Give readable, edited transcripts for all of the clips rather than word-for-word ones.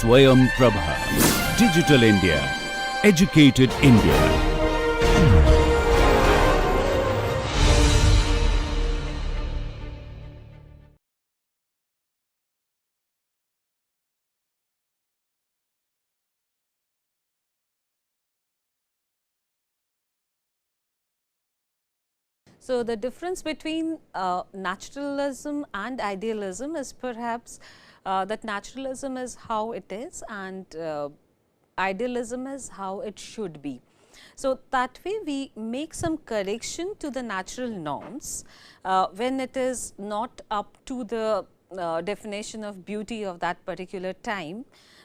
SwayamPrabha. Digital India. Educated India. So, the difference between naturalism and idealism is perhaps that naturalism is how it is and idealism is how it should be. So, that way we make some correction to the natural norms when it is not up to the definition of beauty of that particular time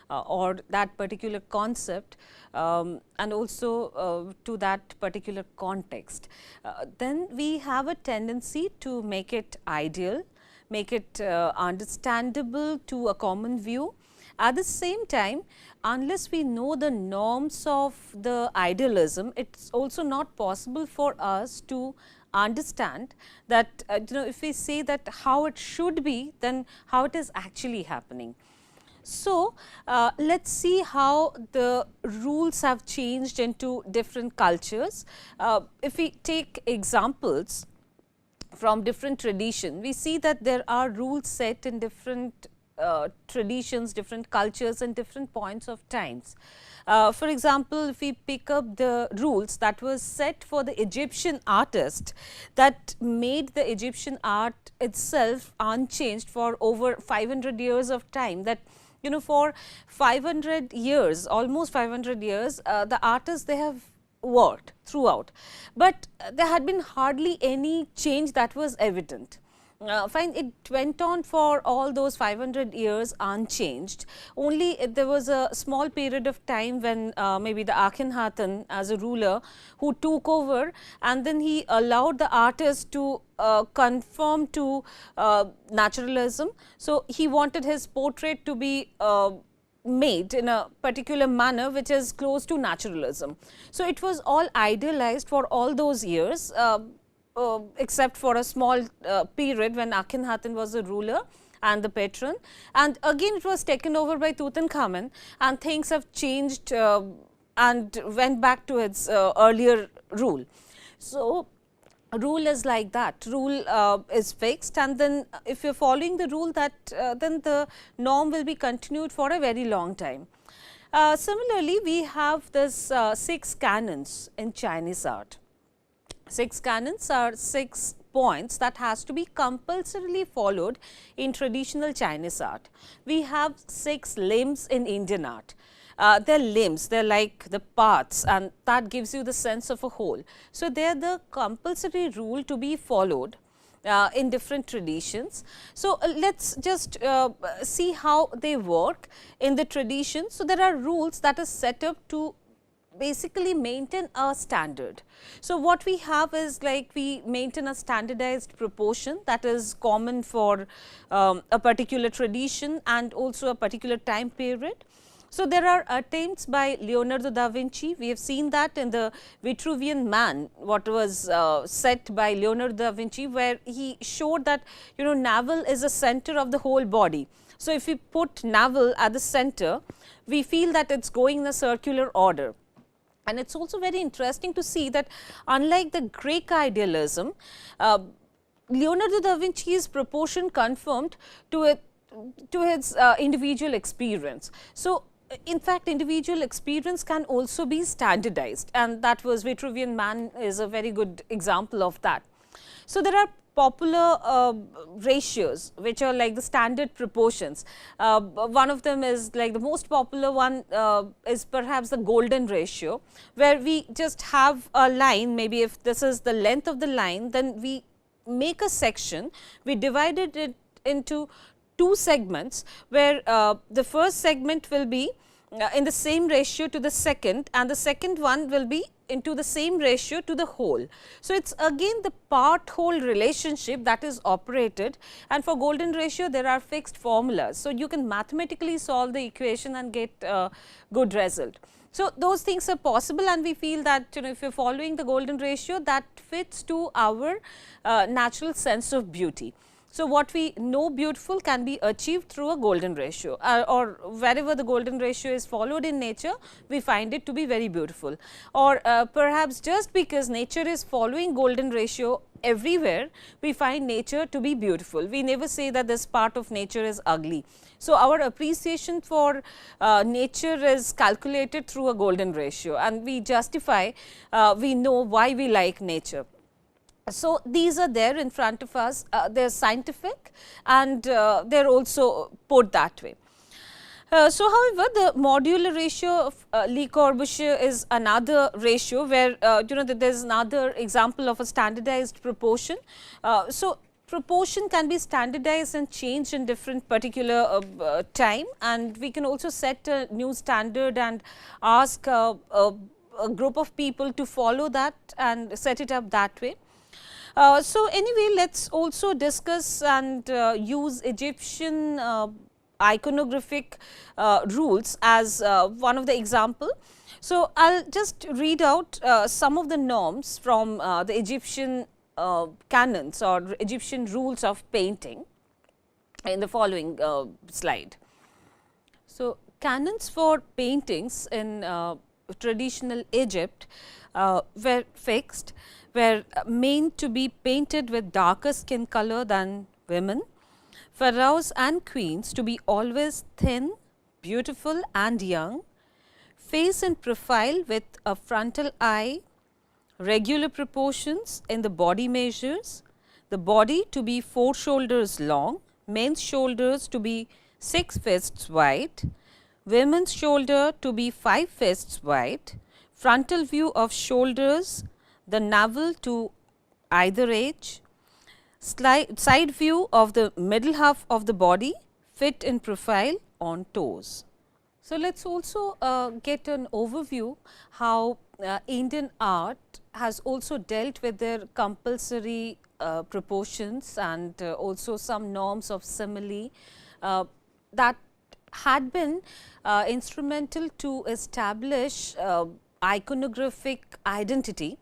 or that particular concept and also to that particular context. Then we have a tendency to make it ideal, make it understandable to a common view. At the same time, unless we know the norms of the idealism, it is also not possible for us to understand that if we say that how it should be, then how it is actually happening. So, let us see how the rules have changed into different cultures. If we take examples from different tradition, we see that there are rules set in different traditions, different cultures and different points of times. For example, if we pick up the rules that was set for the Egyptian artist that made the Egyptian art itself unchanged for over 500 years of time, that for 500 years, almost 500 years, the artists, they have worked throughout, but there had been hardly any change that was evident. Fine, it went on for all those 500 years unchanged. Only there was a small period of time when maybe the Akhenaten as a ruler who took over, and then he allowed the artists to conform to naturalism. So, he wanted his portrait to be made in a particular manner which is close to naturalism. So, it was all idealized for all those years. Except for a small period when Akhenaten was the ruler and the patron, and again it was taken over by Tutankhamun, and things have changed and went back to its earlier rule. So, rule is like that, rule is fixed, and then if you are following the rule, that then the norm will be continued for a very long time. Similarly, we have this 6 canons in Chinese art. 6 canons are 6 points that has to be compulsorily followed in traditional Chinese art. We have 6 limbs in Indian art. They are limbs, they are like the parts, and that gives you the sense of a whole. So, they are the compulsory rule to be followed in different traditions. So, let us just see how they work in the tradition. So, there are rules that are set up to basically maintain a standard. So, what we have is like we maintain a standardized proportion that is common for a particular tradition and also a particular time period. So, there are attempts by Leonardo da Vinci. We have seen that in the Vitruvian Man, what was set by Leonardo da Vinci, where he showed that navel is the center of the whole body. So, if we put navel at the center, we feel that it is going in a circular order. And it is also very interesting to see that unlike the Greek idealism, Leonardo da Vinci's proportion conformed to his individual experience. So, in fact, individual experience can also be standardized, and that was Vitruvian Man is a very good example of that. So, there are popular ratios which are like the standard proportions. One of them is like the most popular one is perhaps the golden ratio, where we just have a line. Maybe if this is the length of the line, then we make a section, we divided it into 2 segments, where the first segment will be in the same ratio to the second, and the second one will be into the same ratio to the whole. So, it is again the part whole relationship that is operated, and for golden ratio there are fixed formulas. So, you can mathematically solve the equation and get a good result. So, those things are possible, and we feel that if you are following the golden ratio, that fits to our natural sense of beauty. So, what we know beautiful can be achieved through a golden ratio, or wherever the golden ratio is followed in nature, we find it to be very beautiful. Or perhaps just because nature is following golden ratio everywhere, we find nature to be beautiful. We never say that this part of nature is ugly. So, our appreciation for nature is calculated through a golden ratio, and we justify, we know why we like nature. So, these are there in front of us, they are scientific, and they are also put that way. So, however, the modular ratio of Le Corbusier is another ratio where there is another example of a standardized proportion. So, proportion can be standardized and changed in different particular time, and we can also set a new standard and ask a group of people to follow that and set it up that way. So, anyway, let us also discuss and use Egyptian iconographic rules as one of the example. So, I will just read out some of the norms from the Egyptian canons or Egyptian rules of painting in the following slide. So, canons for paintings in traditional Egypt were fixed, were meant to be painted with darker skin color than women, pharaohs and queens to be always thin, beautiful and young, face and profile with a frontal eye, regular proportions in the body measures, the body to be 4 shoulders long, men's shoulders to be 6 fists wide, women's shoulder to be 5 fists wide, frontal view of shoulders, the navel to either edge, side view of the middle half of the body, fit in profile on toes. So, let us also get an overview how Indian art has also dealt with their compulsory proportions and also some norms of simile that had been instrumental to establish iconographic identity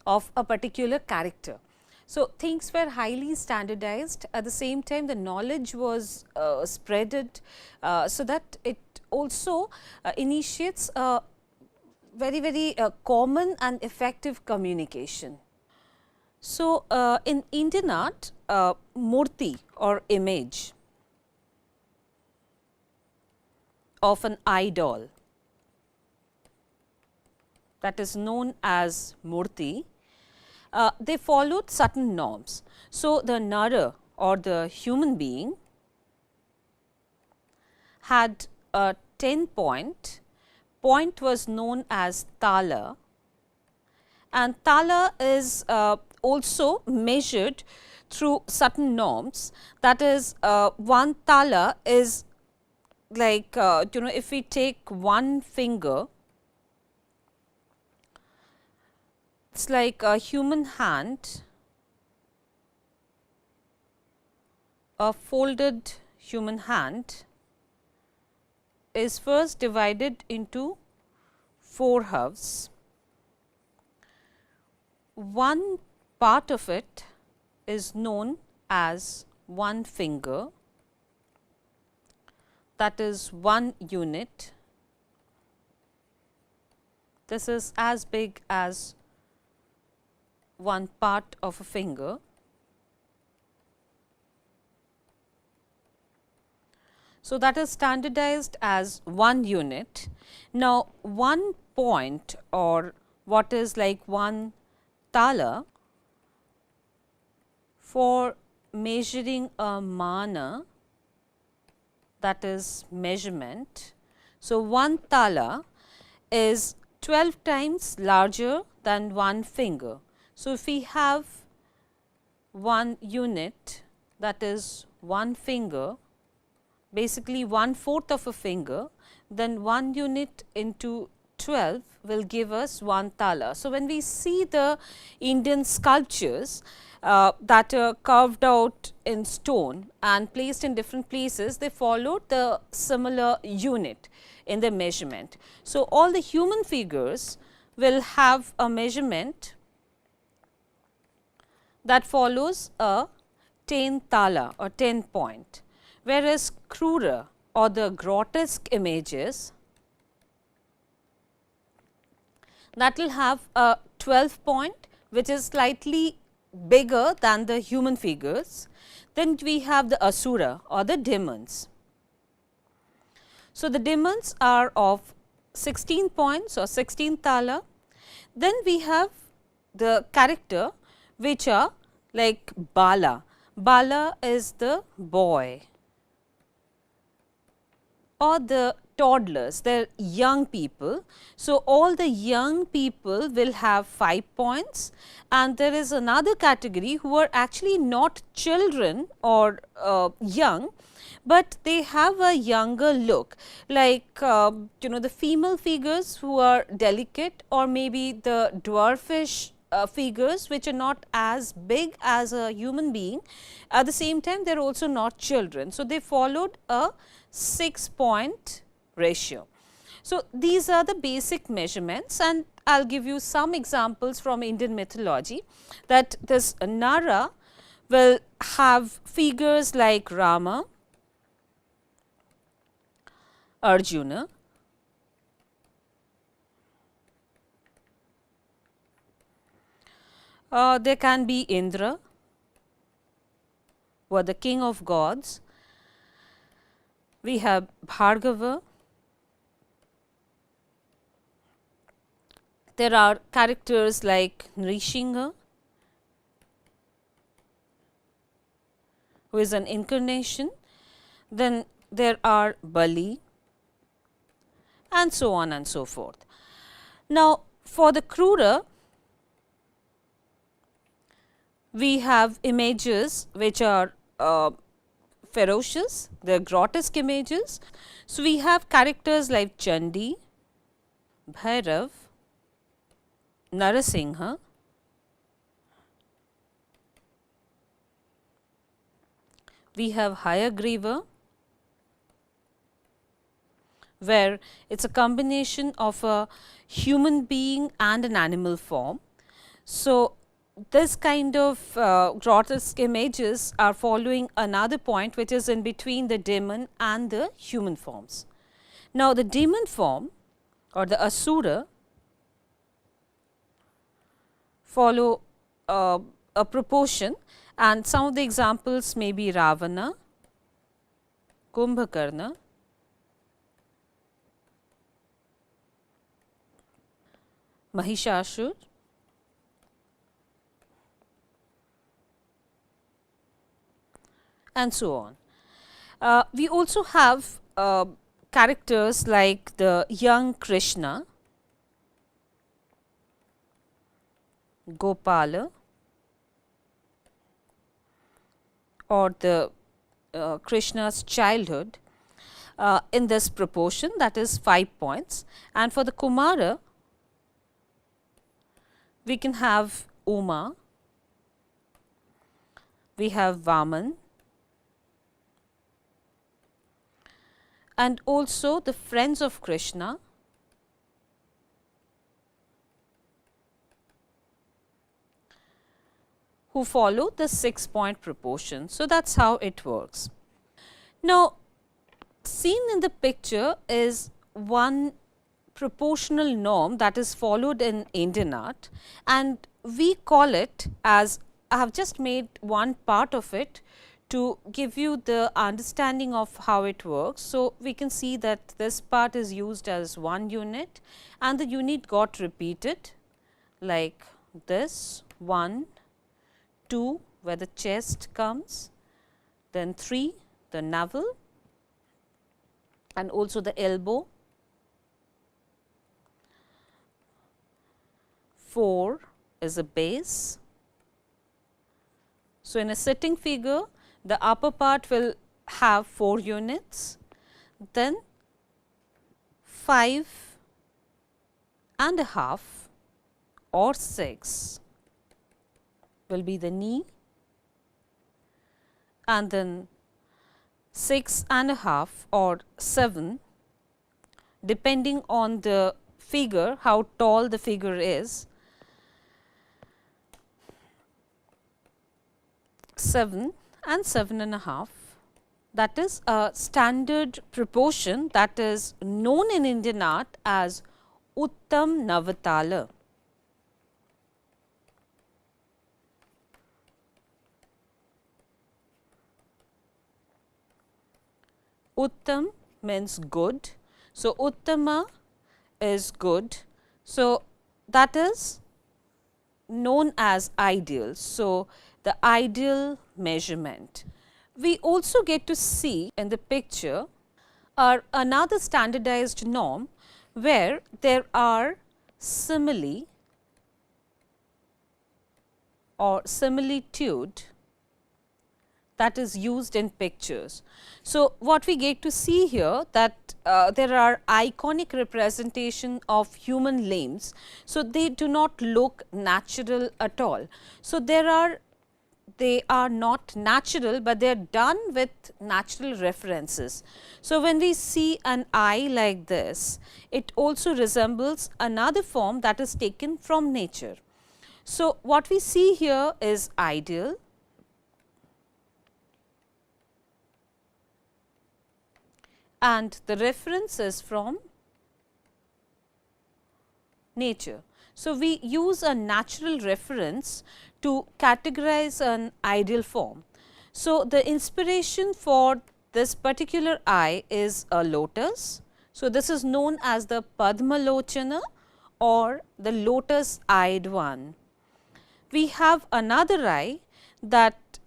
of a particular character. So, things were highly standardized, at the same time the knowledge was spreaded, so that it also initiates a very common and effective communication. So, in Indian art, murti or image of an idol, that is known as murti, they followed certain norms. So, the nara or the human being had a 10 point, point was known as tala, and tala is also measured through certain norms, that is one tala is like if we take one finger, it is like a human hand, a folded human hand is first divided into 4 halves. One part of it is known as one finger, that is 1 unit. This is as big as one part of a finger. So, that is standardized as 1 unit. Now, 1 point or what is like 1 tala for measuring a mana, that is measurement. So, 1 tala is 12 times larger than 1 finger. So, if we have 1 unit, that is 1 finger, basically 1/4 of a finger, then 1 unit into 12 will give us 1 tala. So, when we see the Indian sculptures that are carved out in stone and placed in different places, they followed the similar unit in the measurement. So, all the human figures will have a measurement that follows a 10 thala or 10 point, whereas krura or the grotesque images, that will have a 12 point, which is slightly bigger than the human figures. Then we have the asura or the demons. So, the demons are of 16 points or 16 thala. Then we have the character which are like Bala. Bala is the boy or the toddlers, they are young people. So, all the young people will have 5 points, and there is another category who are actually not children or young, but they have a younger look, like the female figures who are delicate, or maybe the dwarfish figures which are not as big as a human being. At the same time, they are also not children. So, they followed a 6 point ratio. So, these are the basic measurements, and I will give you some examples from Indian mythology, that this Nara will have figures like Rama, Arjuna, there can be Indra, who are the king of gods. We have Bhargava. There are characters like Nrisingha, who is an incarnation. Then there are Bali, and so on and so forth. Now, for the Krura, we have images which are ferocious, they are grotesque images. So, we have characters like Chandi, Bhairav, Narasingha, we have Hayagriva, where it is a combination of a human being and an animal form. So, this kind of grotesque images are following another point, which is in between the demon and the human forms. Now, the demon form or the asura follow a proportion, and some of the examples may be Ravana, Kumbhakarna, Mahishasur, and so on. We also have characters like the young Krishna, Gopala, or the Krishna's childhood in this proportion, that is 5 points. And for the Kumara, we can have Uma, we have Vaman, and also the friends of Krishna, who follow the 6 point proportion. So, that is how it works. Now, seen in the picture is one proportional norm that is followed in Indian art, and we call it as, I have just made one part of it to give you the understanding of how it works. So, we can see that this part is used as one unit, and the unit got repeated like this: 1, 2 where the chest comes, then 3 the navel, and also the elbow, 4 is a base. So, in a sitting figure, the upper part will have 4 units, then 5.5 or 6 will be the knee, and then 6.5 or 7, depending on the figure, how tall the figure is, 7 and 7.5. That is a standard proportion that is known in Indian art as Uttam Navatala. Uttam means good. So, Uttama is good. So, that is known as ideal. So, the ideal measurement. We also get to see in the picture another standardized norm where there are simile or similitude that is used in pictures. So, what we get to see here that there are iconic representation of human limbs. So, they do not look natural at all. So, they are not natural, but they are done with natural references. So, when we see an eye like this, it also resembles another form that is taken from nature. So, what we see here is ideal, and the reference is from nature. So, we use a natural reference to categorize an ideal form. So, the inspiration for this particular eye is a lotus. So, this is known as the Padmalochana or the lotus eyed one. We have another eye that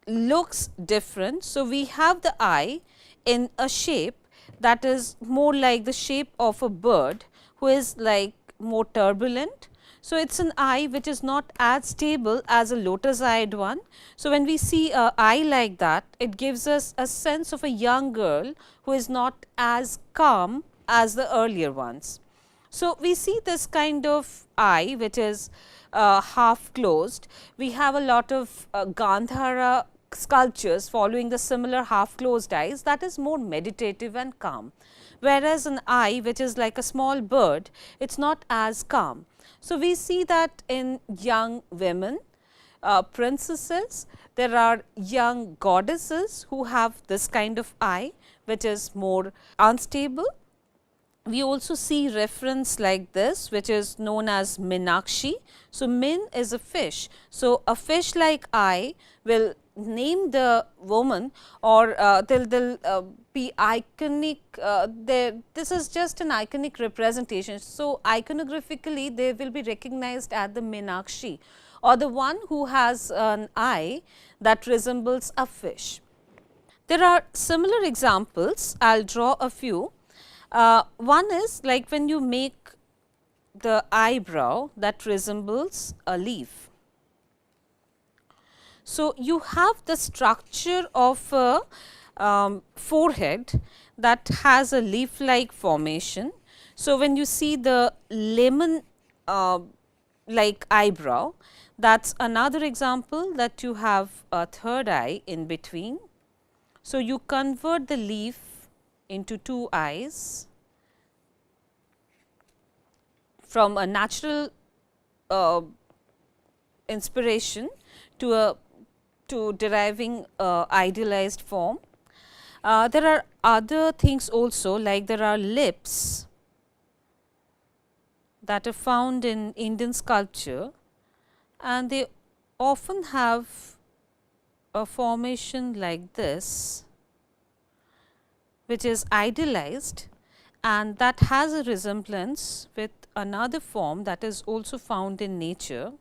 looks different. So, we have the eye in a shape that is more like the shape of a bird who is like more turbulent. So, it is an eye which is not as stable as a lotus eyed one. So, when we see an eye like that, it gives us a sense of a young girl who is not as calm as the earlier ones. So, we see this kind of eye which is half closed. We have a lot of Gandhara sculptures following the similar half closed eyes, that is more meditative and calm, whereas an eye which is like a small bird, it is not as calm. So, we see that in young women, princesses, there are young goddesses who have this kind of eye which is more unstable. We also see reference like this which is known as Minakshi. So, Min is a fish. So, a fish like eye will name the woman, or they'll be iconic. This is just an iconic representation. So, iconographically they will be recognized as the Minakshi, or the one who has an eye that resembles a fish. There are similar examples. I will draw a few. One is like when you make the eyebrow that resembles a leaf. So, you have the structure of a forehead that has a leaf like formation. So, when you see the lemon like eyebrow, that is another example that you have a third eye in between. So, you convert the leaf into two eyes from a natural inspiration to deriving idealized form. There are other things also, like there are lips that are found in Indian sculpture, and they often have a formation like this, which is idealized, and that has a resemblance with another form that is also found in nature.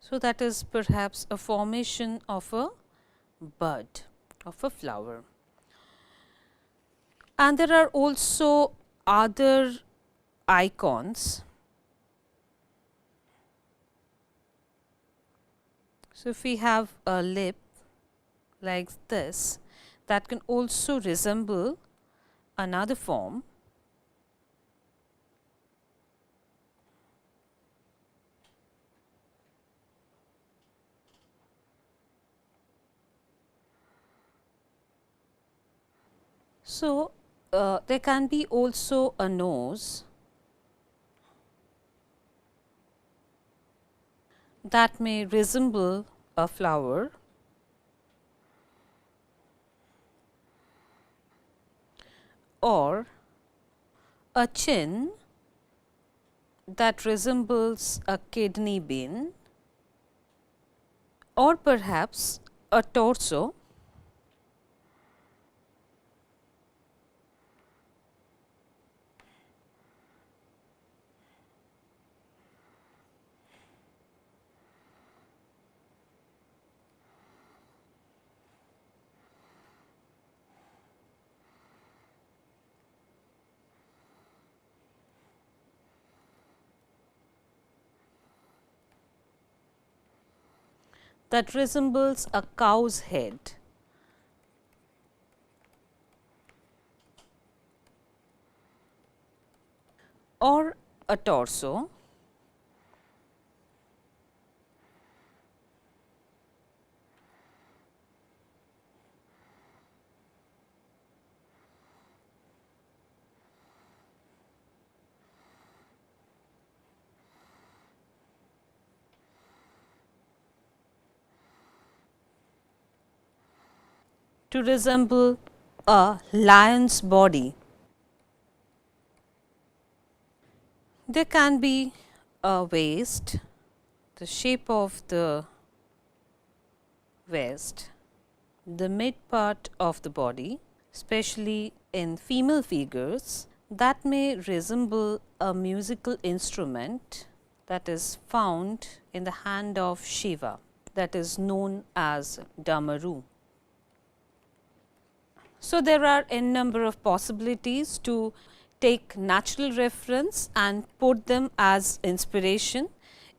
So, that is perhaps a formation of a bud, of a flower. And there are also other icons. So, if we have a lip like this, that can also resemble another form. So, there can be also a nose that may resemble a flower, or a chin that resembles a kidney bean, or perhaps a torso that resembles a cow's head, or a torso to resemble a lion's body. There can be a waist, the shape of the waist, the mid part of the body, especially in female figures, that may resemble a musical instrument that is found in the hand of Shiva, that is known as Damaru. So, there are n number of possibilities to take natural reference and put them as inspiration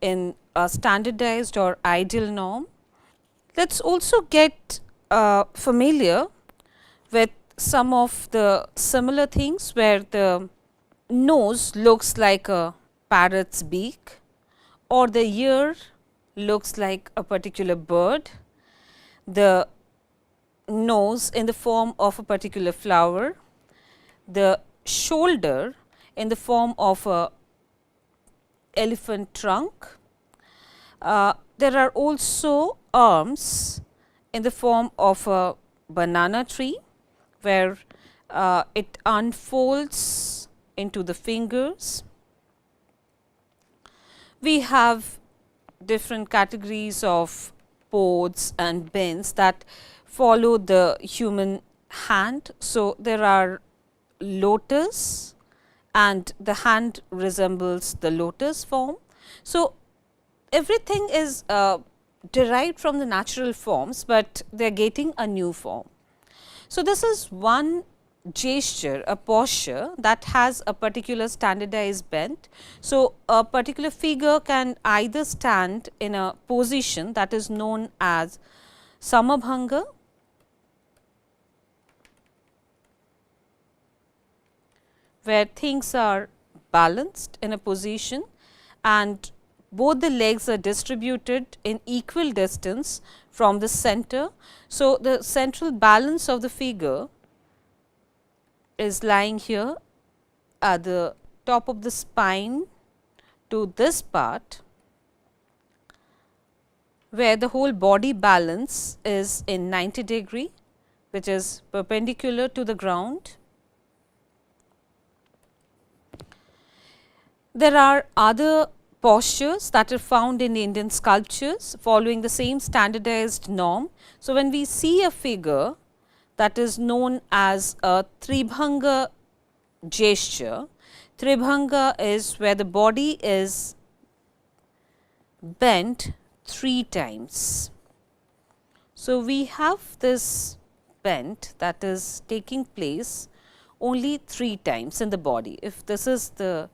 in a standardized or ideal norm. Let us also get familiar with some of the similar things where the nose looks like a parrot's beak, or the ear looks like a particular bird, the nose in the form of a particular flower, the shoulder in the form of a elephant trunk. There are also arms in the form of a banana tree, where it unfolds into the fingers. We have different categories of pods and bends that follow the human hand. So, there are lotus, and the hand resembles the lotus form. So, everything is derived from the natural forms, but they are getting a new form. So, this is one gesture, a posture that has a particular standardized bend. So, a particular figure can either stand in a position that is known as Samabhanga, where things are balanced in a position and both the legs are distributed in equal distance from the center. So, the central balance of the figure is lying here at the top of the spine to this part, where the whole body balance is in 90 degree, which is perpendicular to the ground. There are other postures that are found in Indian sculptures following the same standardized norm. So, when we see a figure that is known as a Tribhanga gesture, Tribhanga is where the body is bent 3 times. So, we have this bend that is taking place only 3 times in the body. If this is the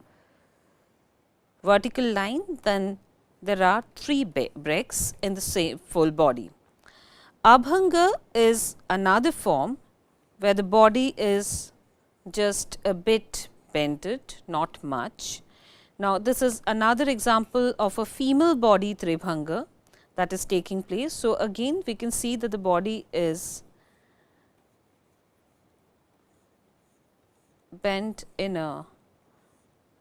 vertical line, then there are 3 breaks in the same full body. Abhanga is another form where the body is just a bit bended, not much. Now, this is another example of a female body Tribhanga that is taking place. So, again we can see that the body is bent in a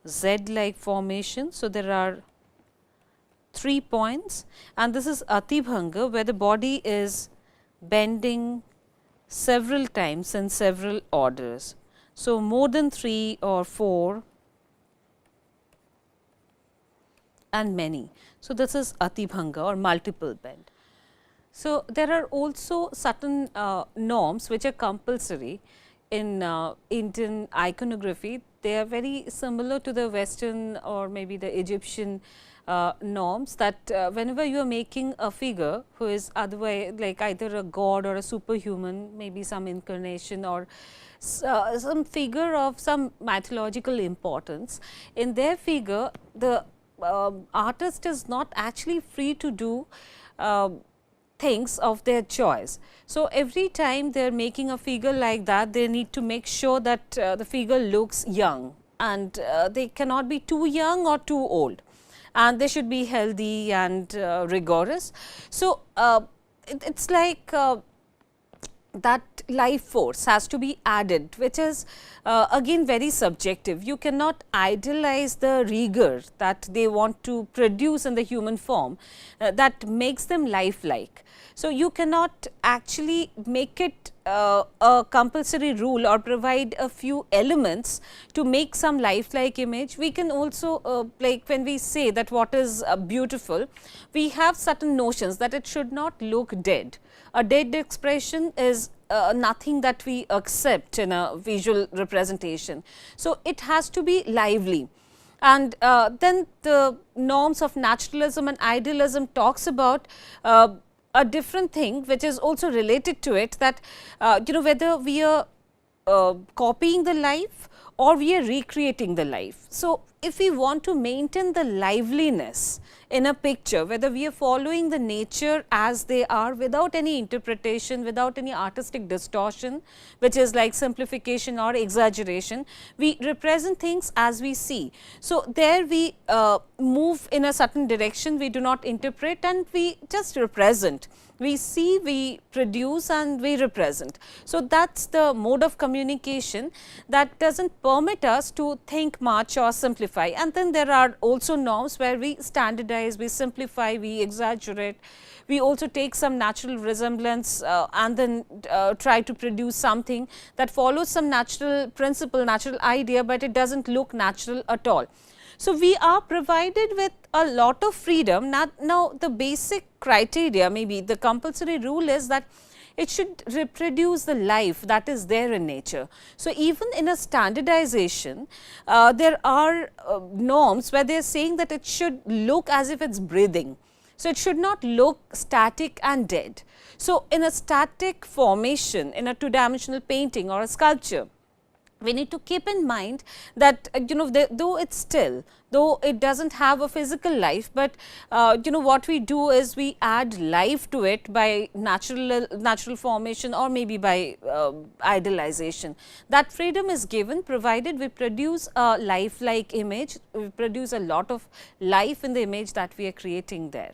Z like formation. So, there are 3 points, and this is Atibhanga, where the body is bending several times in several orders. So, more than 3 or 4 and many. So, this is Atibhanga or multiple bend. So, there are also certain norms which are compulsory in Indian iconography. They are very similar to the Western or maybe the Egyptian norms, that whenever you are making a figure who is otherwise like either a god or a superhuman, maybe some incarnation or some figure of some mythological importance, in their figure the artist is not actually free to do things of their choice. So, every time they are making a figure like that, they need to make sure that the figure looks young, and they cannot be too young or too old, and they should be healthy and rigorous. So, it is like that life force has to be added, which is again very subjective. You cannot idealize the rigor that they want to produce in the human form that makes them lifelike. So, you cannot actually make it a compulsory rule or provide a few elements to make some lifelike image. We can also like when we say that what is beautiful, we have certain notions that it should not look dead. A dead expression is nothing that we accept in a visual representation. So, it has to be lively. And then the norms of naturalism and idealism talks about a different thing which is also related to it, that whether we are copying the life or we are recreating the life. So, if we want to maintain the liveliness in a picture, whether we are following the nature as they are without any interpretation, without any artistic distortion, which is like simplification or exaggeration, we represent things as we see. So, there we move in a certain direction, we do not interpret and we just represent. We see, we produce and we represent. So, that is the mode of communication that does not permit us to think much or simplify. And then there are also norms where we standardize, we simplify, we exaggerate. We also take some natural resemblance and then try to produce something that follows some natural principle, natural idea, but it does not look natural at all. So, we are provided with a lot of freedom. Now, the basic criteria, maybe the compulsory rule is that it should reproduce the life that is there in nature. So, even in a standardization, there are norms where they are saying that it should look as if it is breathing. So, it should not look static and dead. So, in a static formation, in a two-dimensional painting or a sculpture, we need to keep in mind that though it is still, though it does not have a physical life, but what we do is we add life to it by natural formation or maybe by idealization. That freedom is given provided we produce a lifelike image, we produce a lot of life in the image that we are creating there.